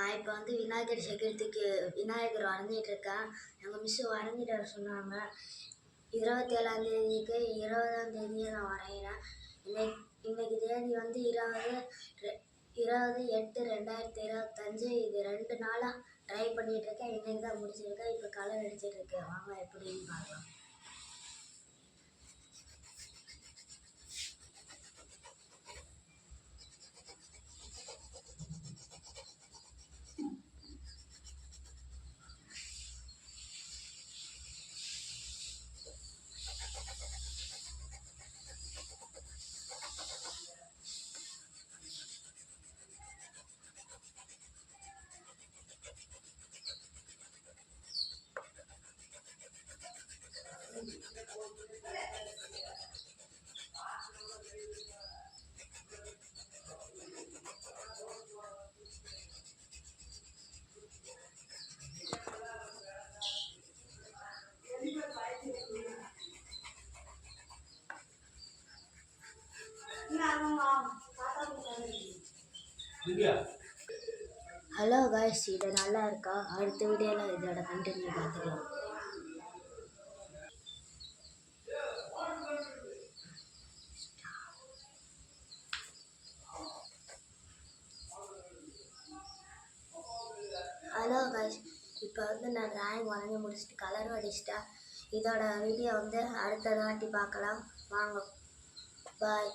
நான் இப்போ வந்து விநாயகர் சதுர்த்திக்கு விநாயகர் வரைஞ்சிட்டு இருக்கேன். எங்கள் மிஸ்ஸு வரைஞ்சிட்டு வர சொன்னாங்க. 27ஆம் தேதிக்கு 20ஆம் தேதியை நான் வரைகிறேன். இன்னைக்கு தேதி வந்து 20/8/2025. இது 2 நாளாக ட்ரை பண்ணிட்டு இருக்கேன். இன்னைக்கு தான் முடிச்சிருக்கேன். இப்போ கலர் அடிச்சிட்டு இருக்கேன். வாங்க எப்படின்னு பார்க்கலாம். ஹலோ காய்ஸ், இது நல்லா இருக்கா? அடுத்த வீடியோவில் இதோட கண்டினியூ பார்த்துக்கலாம். ஹலோ காய்ஸ், இப்போ வந்து நான் டிராயிங் வரைஞ்சி முடிச்சுட்டு கலர் அடிச்சிட்டேன். இதோட வீடியோ வந்து அடுத்த வாட்டி பார்க்கலாம். வாங்க, பாய்.